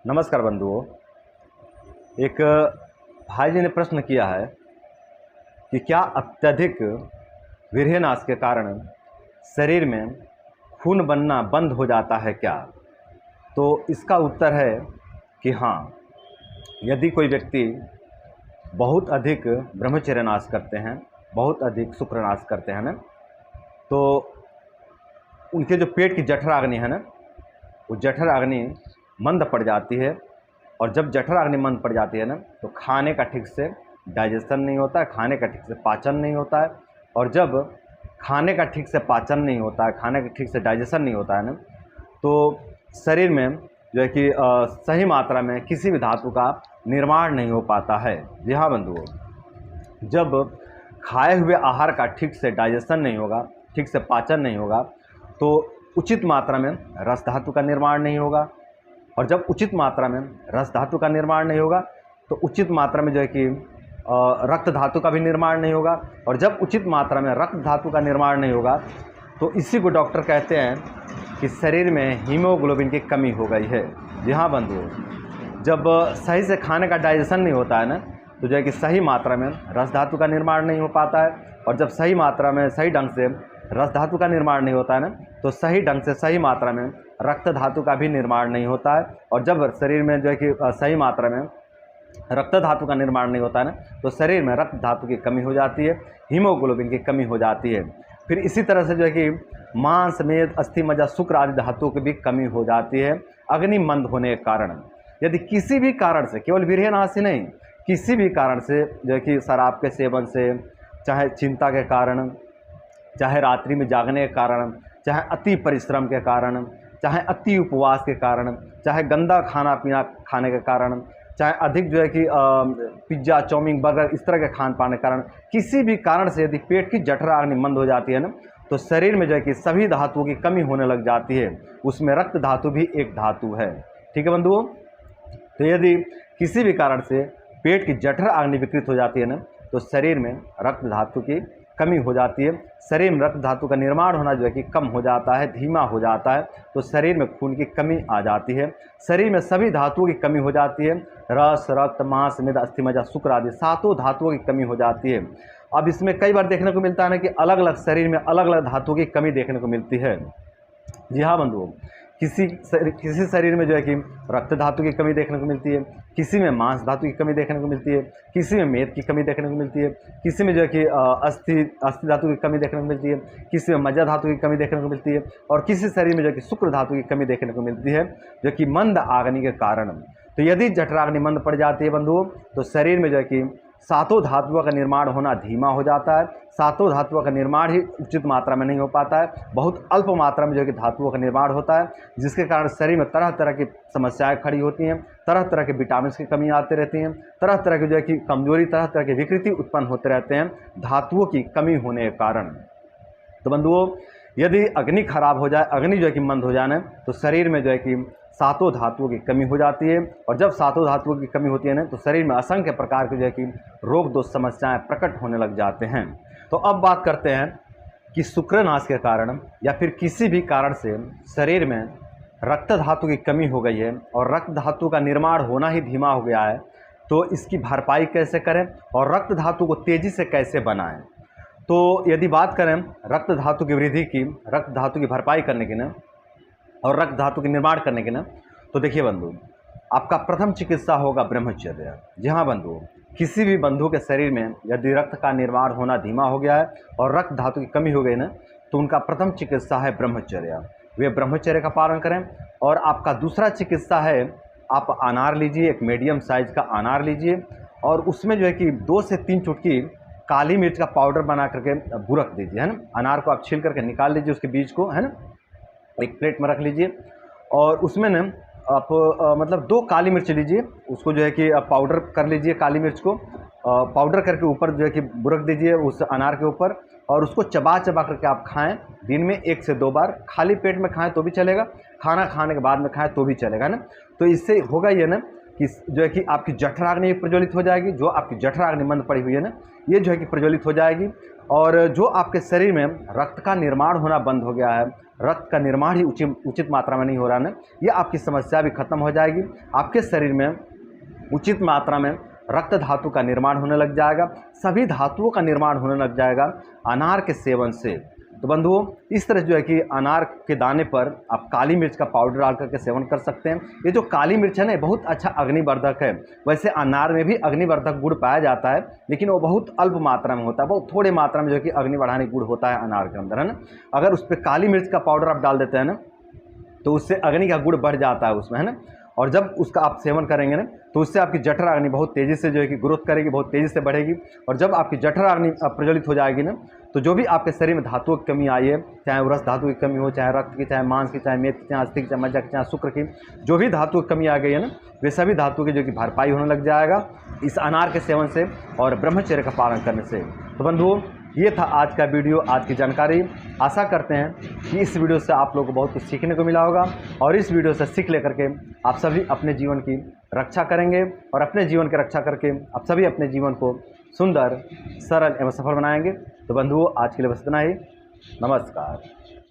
नमस्कार बंधुओं। एक भाई जी ने प्रश्न किया है कि क्या अत्यधिक वीर्यनाश के कारण शरीर में खून बनना बंद हो जाता है क्या? तो इसका उत्तर है कि हाँ, यदि कोई व्यक्ति बहुत अधिक ब्रह्मचर्य नाश करते हैं, बहुत अधिक शुक्रनाश करते हैं ना, तो उनके जो पेट की जठराग्नि है ना, वो जठराग्नि मंद पड़ जाती है। और जब जठराग्नि मंद पड़ जाती है ना, तो खाने का ठीक से डाइजेशन नहीं होता है, खाने का ठीक से पाचन नहीं होता है। और जब खाने का ठीक से पाचन नहीं होता है, खाने का ठीक से डाइजेशन नहीं होता है ना, तो शरीर में जो है कि सही मात्रा में किसी भी धातु का निर्माण नहीं हो पाता है। जी हाँ बंधुओं, जब खाए हुए आहार का ठीक से डाइजेशन नहीं होगा, ठीक से पाचन नहीं होगा, तो उचित मात्रा में रस धातु का निर्माण नहीं होगा। और जब उचित मात्रा में रस धातु का निर्माण नहीं होगा, तो उचित मात्रा में जो है कि रक्त धातु का भी निर्माण नहीं होगा। और जब उचित मात्रा में रक्त धातु का निर्माण नहीं होगा, तो इसी को डॉक्टर कहते हैं कि शरीर में हीमोग्लोबिन की कमी हो गई है। जी हाँ बंधुओं, जब सही से खाने का डाइजेशन नहीं होता है ना, तो जो है कि सही मात्रा में रस धातु का निर्माण नहीं हो पाता है। और जब सही मात्रा में सही ढंग से रस धातु का निर्माण नहीं होता है ना, तो सही ढंग से सही मात्रा में रक्त धातु का भी निर्माण नहीं होता है। और जब शरीर में जो है कि सही मात्रा में रक्त धातु का निर्माण नहीं होता है ना, तो शरीर में रक्त धातु की कमी हो जाती है, हीमोग्लोबिन की कमी हो जाती है। फिर इसी तरह से जो है कि मांस, मेद, अस्थि, मज्जा, शुक्र आदि धातुओं की भी कमी हो जाती है अग्नि मंद होने के कारण। यदि किसी भी कारण से, केवल वीर्यनाश ही नहीं, किसी भी कारण से जो है कि शराब के सेवन से, चाहे चिंता के कारण, चाहे रात्रि में जागने के कारण, चाहे अति परिश्रम के कारण, चाहे अति उपवास के कारण, चाहे गंदा खाना पीना खाने के कारण, चाहे अधिक जो है कि पिज्ज़ा, चाउमीन, बर्गर इस तरह के खान पान के कारण, किसी भी कारण से यदि पेट की जठराग्नि मंद हो जाती है ना, तो शरीर में जो है कि सभी धातुओं की कमी होने लग जाती है। उसमें रक्त धातु भी एक धातु है। ठीक है बंधुओं, तो यदि किसी भी कारण से पेट की जठराग्नि विकृत हो जाती है ना, तो शरीर में रक्त धातु की कमी हो जाती है। शरीर में रक्त धातु का निर्माण होना जो है कि कम हो जाता है, धीमा हो जाता है, तो शरीर में खून की कमी आ जाती है। शरीर में सभी धातुओं की कमी हो जाती है, रस, रक्त, मांस, मेद, अस्थि, मज्जा, शुक्र आदि सातों धातुओं की कमी हो जाती है। अब इसमें कई बार देखने को मिलता है ना कि अलग अलग शरीर में अलग अलग धातुओं की कमी देखने को मिलती है। जी हाँ बंधुओं, किसी शरीर में जो है कि रक्त धातु की कमी देखने को मिलती है, किसी में मांस धातु की कमी देखने को मिलती है, किसी में मेद की कमी देखने को मिलती है, किसी में जो है कि अस्थि धातु की कमी देखने को मिलती है, किसी में मज्जा धातु की कमी देखने को मिलती है, और किसी शरीर में जो है कि शुक्र धातु की कमी देखने को मिलती है, जो कि मंद अग्नि के कारण। तो यदि जठराग्नि मंद पड़ जाती है बंधुओं, तो शरीर में जो है कि सातों धातुओं का निर्माण होना धीमा हो जाता है। सातों धातुओं का निर्माण ही उचित मात्रा में नहीं हो पाता है, बहुत अल्प मात्रा में जो है कि धातुओं का निर्माण होता है, जिसके कारण शरीर में तरह तरह की समस्याएं खड़ी होती हैं, तरह तरह के विटामिन की कमी आती रहती हैं, तरह तरह की जो है कि कमजोरी, तरह तरह की विकृति उत्पन्न होते रहते हैं धातुओं की कमी होने के कारण। तो बंधुओं, यदि अग्नि खराब हो जाए, अग्नि जो है कि मंद हो जाए, तो शरीर में जो है कि सातों धातुओं की कमी हो जाती है। और जब सातों धातुओं की कमी होती है ना, तो शरीर में असंख्य प्रकार की जो है कि रोग दोष समस्याएं प्रकट होने लग जाते हैं। तो अब बात करते हैं कि शुक्रनाश के कारण या फिर किसी भी कारण से शरीर में रक्त धातु की कमी हो गई है और रक्त धातु का निर्माण होना ही धीमा हो गया है, तो इसकी भरपाई कैसे करें और रक्त धातु को तेजी से कैसे बनाएं। तो यदि बात करें रक्त धातु की वृद्धि की, रक्त धातु की भरपाई करने की ना, और रक्त धातु के निर्माण करने के ना, तो देखिए बंधु, आपका प्रथम चिकित्सा होगा ब्रह्मचर्य। जी हाँ बंधु, किसी भी बंधु के शरीर में यदि रक्त का निर्माण होना धीमा हो गया है और रक्त धातु की कमी हो गई ना, तो उनका प्रथम चिकित्सा है ब्रह्मचर्य। वे ब्रह्मचर्य का पालन करें। और आपका दूसरा चिकित्सा है, आप अनार लीजिए, एक मीडियम साइज का अनार लीजिए, और उसमें जो है कि 2 से 3 चुटकी काली मिर्च का पाउडर बना करके बुरक दीजिए, है ना। अनार को आप छील करके निकाल लीजिए, उसके बीज को, है ना, एक प्लेट में रख लीजिए, और उसमें ना आप मतलब 2 काली मिर्च लीजिए, उसको जो है कि आप पाउडर कर लीजिए, काली मिर्च को पाउडर करके ऊपर जो है कि बुरक दीजिए उस अनार के ऊपर, और उसको चबा चबा करके आप खाएं। दिन में 1 से 2 बार, खाली पेट में खाएं तो भी चलेगा, खाना खाने के बाद में खाएं तो भी चलेगा ना। तो इससे होगा ये ना कि जो है कि आपकी जठराग्नि प्रज्वलित हो जाएगी। जो आपकी जठराग्नि मंद पड़ी हुई है ना, ये जो है कि प्रज्वलित हो जाएगी। और जो आपके शरीर में रक्त का निर्माण होना बंद हो गया है, रक्त का निर्माण ही उचित मात्रा में नहीं हो रहा है ना, ये आपकी समस्या भी खत्म हो जाएगी। आपके शरीर में उचित मात्रा में रक्त धातु का निर्माण होने लग जाएगा, सभी धातुओं का निर्माण होने लग जाएगा अनार के सेवन से। तो बंधुओं, इस तरह जो है कि अनार के दाने पर आप काली मिर्च का पाउडर डाल करके सेवन कर सकते हैं। ये जो काली मिर्च है ना, बहुत अच्छा अग्निवर्धक है। वैसे अनार में भी अग्निवर्धक गुण पाया जाता है, लेकिन वो बहुत अल्प मात्रा में होता है, बहुत थोड़े मात्रा में जो है कि अग्नि बढ़ाने गुण होता है अनार के अंदर, है ना। अगर उस पर काली मिर्च का पाउडर आप डाल देते हैं ना, तो उससे अग्नि का गुण बढ़ जाता है उसमें, है ना। और जब उसका आप सेवन करेंगे ना, तो उससे आपकी जठराग्नि बहुत तेज़ी से जो है कि ग्रोथ करेगी, बहुत तेज़ी से बढ़ेगी। और जब आपकी जठराग्नि प्रज्वलित हो जाएगी ना, तो जो भी आपके शरीर में धातुओं की कमी आई है, चाहे वृष धातु की कमी हो, चाहे रक्त की, चाहे मांस की, चाहे मेद की, चाहे अस्थि की, चाहे मज्जा की, चाहे शुक्र की, जो भी धातु की कमी आ गई है ना, वे सभी धातु की जो कि भरपाई होने लग जाएगा इस अनार के सेवन से और ब्रह्मचर्य का पालन करने से। तो बंधुओं, ये था आज का वीडियो, आज की जानकारी। आशा करते हैं कि इस वीडियो से आप लोगों को बहुत कुछ सीखने को मिला होगा और इस वीडियो से सीख लेकर के आप सभी अपने जीवन की रक्षा करेंगे और अपने जीवन की रक्षा करके आप सभी अपने जीवन को सुंदर, सरल एवं सफल बनाएंगे। तो बंधुओं, आज के लिए बस इतना ही। नमस्कार।